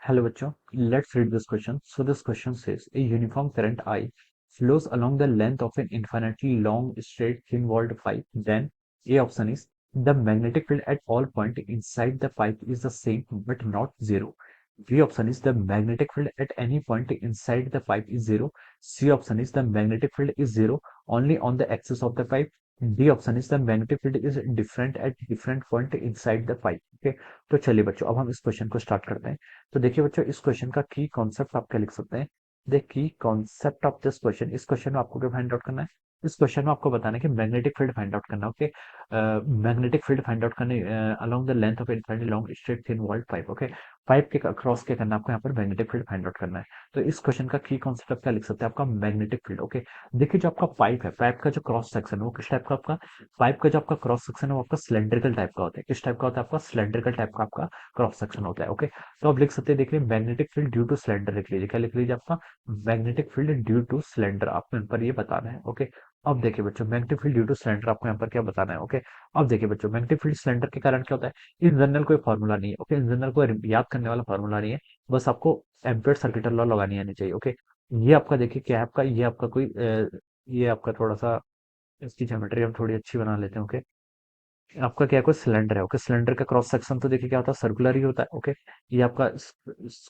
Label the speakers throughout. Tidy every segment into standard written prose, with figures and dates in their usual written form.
Speaker 1: Hello, bachcho. Let's read this question. So this question says, a uniform current I flows along the length of an infinitely long, straight, thin-walled pipe. Then A option is the magnetic field at all points inside the pipe is the same but not zero. B option is the magnetic field at any point inside the pipe is zero. C option is the magnetic field is zero only on the axis of the pipe. D option is the magnetic field is different at different point inside the pipe. Okay, तो चलिए बच्चों अब हम इस question को start करते हैं। तो देखिए बच्चों इस क्वेश्चन का की कॉन्सेप्ट आप क्या लिख सकते हैं। The key concept of this question, इस क्वेश्चन में आपको क्या फाइंड आउट करना है। इस क्वेश्चन में आपको बताना है कि मैग्नेटिक फील्ड फाइंड आउट करना। Okay, magnetic field find out करने along the length of infinitely long straight thin walled pipe. Okay, pipe के अक्रॉस क्या करना है आपको, यहाँ पर मैग्नेटिक फील्ड फाइंड आउट करना है। तो इस क्वेश्चन का की कॉन्सेप्ट आप क्या लिख सकते हैं, आपका मैग्नेटिक फील्ड। ओके, देखिए जो आपका पाइप है, पाइप का जो क्रॉस सेक्शन है वो किस टाइप का आपका, पाइप का जो आपका क्रॉस सेक्शन है वो आपका सिलेंड्रिकल टाइप का होता है। किस टाइप का होता है आपका, सिलेंड्रिकल टाइप का आपका क्रॉस सेक्शन होता है। ओके, तो आप लिख सकते हैं, देखिए magnetic field due two cylinder लिख लीजिए। क्या लिख लीजिए आपका, magnetic field due two cylinder आपको यहाँ पर ये बताना है। ओके, अब देखिए बच्चों magnetic field due two cylinder आपको यहाँ पर क्या बताना है। ओके, अब देखिए बच्चों मैग्नेटिक फील्ड सिलेंडर के कारण क्या होता है, इन जनरल कोई फॉर्मूला नहीं है। ओके, इन जनरल को याद करने वाला फॉर्मूला नहीं है, बस आपको एम्पियर सर्किटल लॉ लगानी आनी चाहिए। ओके, ये आपका देखिए क्या है आपका, ये आपका कोई ये आपका थोड़ा सा इसकी ज्योमेट्री हम थोड़ी अच्छी बना लेते हैं। ओके, आपका क्या है, कोई सिलेंडर है। ओके, सिलेंडर का क्रॉस सेक्शन तो देखिए क्या होता है, सर्कुलर ही होता है। ओके, ये आपका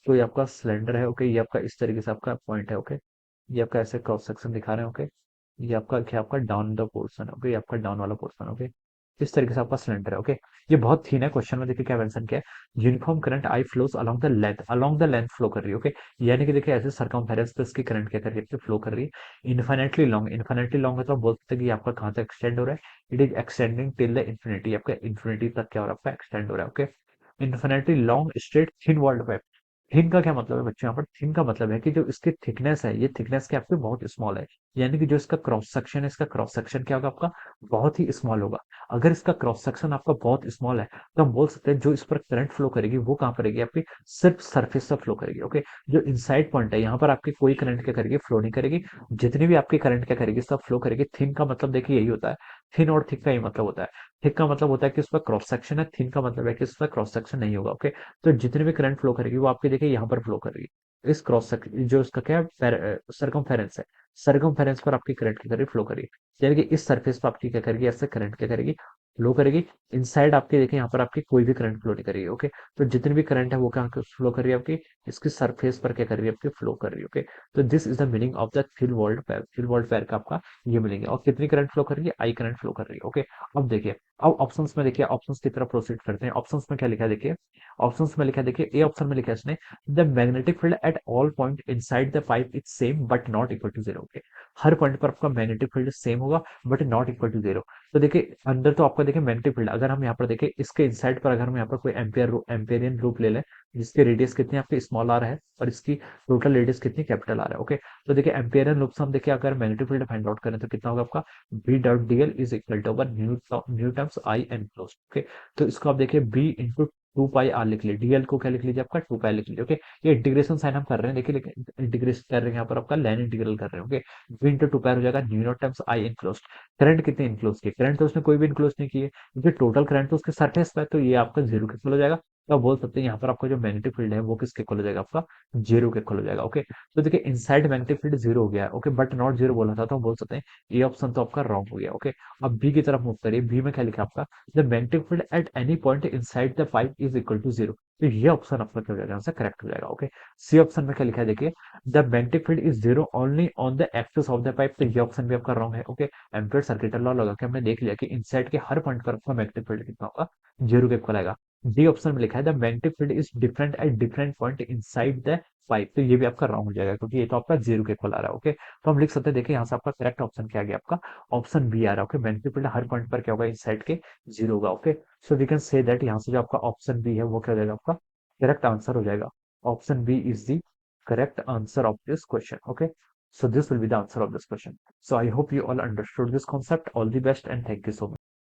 Speaker 1: कोई आपका सिलेंडर है। ओके, ये आपका इस तरीके से आपका पॉइंट है। ओके, ये आपका ऐसे क्रॉस सेक्शन दिखा रहे हैं। ओके, ये आपका क्या, आपका डाउन द पोर्शन है। ओके, ये आपका डाउन वाला पोर्शन। ओके, इस तरीके से आपका सिलेंडर है। ओके, ये बहुत थीन है। क्वेश्चन में देखिए क्या मेंशन किया है, uniform current I flows along the length flow कर रही है। ओके, यानी कि देखिए ऐसे सरकमफेरेंस पे इसकी करंट क्या कर रही है, फ्लो कर रही है। इन्फाइनेटली लॉन्ग है तो आप बोल सकते हैं कि ये आपका कहाँ तक एक्सटेंड हो रहा है, it is extending till the infinity. आपका इन्फिनिटी तक क्या हो रहा है, आपका एक्सटेंड हो रहा है। Okay, infinitely long straight thin world web. Thin का क्या मतलब है बच्चों, यहाँ पर थिन का मतलब है कि जो इसकी थिकनेस है, ये थिकनेस क्या आपकी बहुत स्मॉल है। यानी कि जो इसका क्रॉस सेक्शन है, इसका क्रॉस सेक्शन क्या होगा आपका, बहुत ही स्मॉल होगा। अगर इसका क्रॉस सेक्शन आपका बहुत स्मॉल है तो हम बोल सकते हैं जो इस पर करंट फ्लो करेगी वो कहाँ करेगी, आपकी सिर्फ सरफेस से फ्लो करेगी। ओके, जो इनसाइड पॉइंट है यहाँ पर आपकी कोई करंट क्या करेगी, फ्लो नहीं करेगी। जितनी भी आपकी करंट क्या करेगी, सब फ्लो करेगी। थिन का मतलब देखिए यही होता है, थिन और थिक का ही मतलब होता है। थिक का मतलब होता है कि उस पर क्रॉस सेक्शन है, थिन का मतलब है कि उस पर क्रॉस सेक्शन नहीं होगा। ओके, तो जितनी भी करंट फ्लो करेगी वो आपके देखिए यहाँ पर फ्लो करेगी। इस क्रॉस सेक्शन जो इसका क्या है, सरकमफेरेंस है, सरकमफेरेंस पर आपकी करंट क्या करेगी, फ्लो करेगी। यानी कि इस सरफेस पर आपकी क्या करेगी, ऐसे करंट क्या करेगी, फ्लो करेगी। इनसाइड आपके देखिए यहाँ पर आपकी कोई भी करंट फ्लो नहीं करेगी। ओके, तो जितनी भी करंट है वो कहाँ फ्लो कर रही है, आपकी इसकी सरफेस पर क्या कर रही है, आपकी फ्लो कर रही है। ओके, तो this is the meaning of the thin walled pair. Thin walled pair का आपका ये मीनिंग है। और कितनी करंट फ्लो कर रही है, आई करंट फ्लो कर रही है। ओके, अब देखिए, अब ऑप्शंस में देखिए, ऑप्शंस की तरफ प्रोसीड करते हैं। ऑप्शंस में क्या लिखा है देखिए, ऑप्शंस में लिखा है देखिए, ए ऑप्शन में लिखा है इसने, the magnetic field at all point inside the pipe is same but not equal to zero. Okay, हर पॉइंट पर आपका मैग्नेटिक फील्ड सेम होगा but not equal to zero. तो देखिए अंदर तो आपका देखिए मैग्नेटिक फील्ड, अगर हम यहाँ पर देखें इसके इनसाइड पर, अगर हम यहाँ पर कोई एम्पेरियन लूप ले लें जिसकी रेडियस कितनी आपकी स्मॉल आर है और इसकी टोटल रेडियस कितनी कैपिटल आर है। ओके, तो देखिए एम्पेरियन लूप से हम देखिए अगर मैग्नेटिक फील्ड फाइंड आउट करें तो कितना होगा आपका, B dot dl is equal to mu times I enclosed. Okay, तो इसको आप देखिए B into two pi r लिख लीजिए, डीएल को क्या लिख लीजिए आपका, टू पाई लिख लीजिए। ओके, ये इंटीग्रेशन साइन हम कर रहे हैं देखिए, लेकिन इंटीग्रेशन कर रहे हैं यहाँ पर आपका लाइन इंटीग्रल कर रहे हैं। ओके, बी इंटू टू पाई हो जाएगा new not times I enclose. Current कितनी इनक्लोज की, करंट तो उसने कोई भी इनक्लोज नहीं की है क्योंकि टोटल करंट तो उसके सरफेस पे है, तो ये आपका जीरो के इक्वल हो जाएगा। तो आप बोल सकते हैं यहाँ पर आपका जो मैग्नेटिक फील्ड है वो किसके इक्वल हो जाएगा, आपका जीरो के इक्वल हो जाएगा। ओके, तो देखिए इनसाइड मैग्नेटिक फील्ड जीरो हो गया है। ओके, बट नॉट जीरो बोला था तो हम बोल सकते हैं ये ऑप्शन तो आपका रॉन्ग हो गया। ओके, अब बी की तरफ मूव करिए। बी में क्या लिखा है आपका, the magnetic field at any point inside the pipe is equal to zero. तो ये ऑप्शन आपका क्या हो जाएगा, आंसर करेक्ट हो जाएगा। ओके, सी ऑप्शन में क्या लिखा है देखिए, the magnetic field is zero only on the axis of the pipe. तो ये ऑप्शन भी आपका रॉन्ग है। ओके, एम्पियर सर्किटल लॉ लगा के हमने देख लिया कि इनसाइड के हर पॉइंट पर आपका मैग्नेटिक फील्ड कितना होगा, जीरो के इक्वल आएगा। डी ऑप्शन में लिखा है the magnetic field is different at different point inside the pipe. तो ये भी आपका रॉन्ग हो जाएगा क्योंकि ये तो आपका जीरो के इक्वल आ रहा है। ओके, तो हम लिख सकते हैं देखिए यहाँ से आपका करेक्ट ऑप्शन क्या आ गया, आपका ऑप्शन बी आ रहा है। ओके, मैग्नेटिक फील्ड हर पॉइंट पर क्या होगा, इनसाइड के जीरो होगा। Okay, so we can say that यहाँ से जो आपका ऑप्शन बी है वो क्या हो जाएगा, आपका करेक्ट आंसर हो जाएगा। Option B is the correct answer of this question. Okay, so this will be the answer of this question. So I hope you all understood this concept. All the best and thank you so much.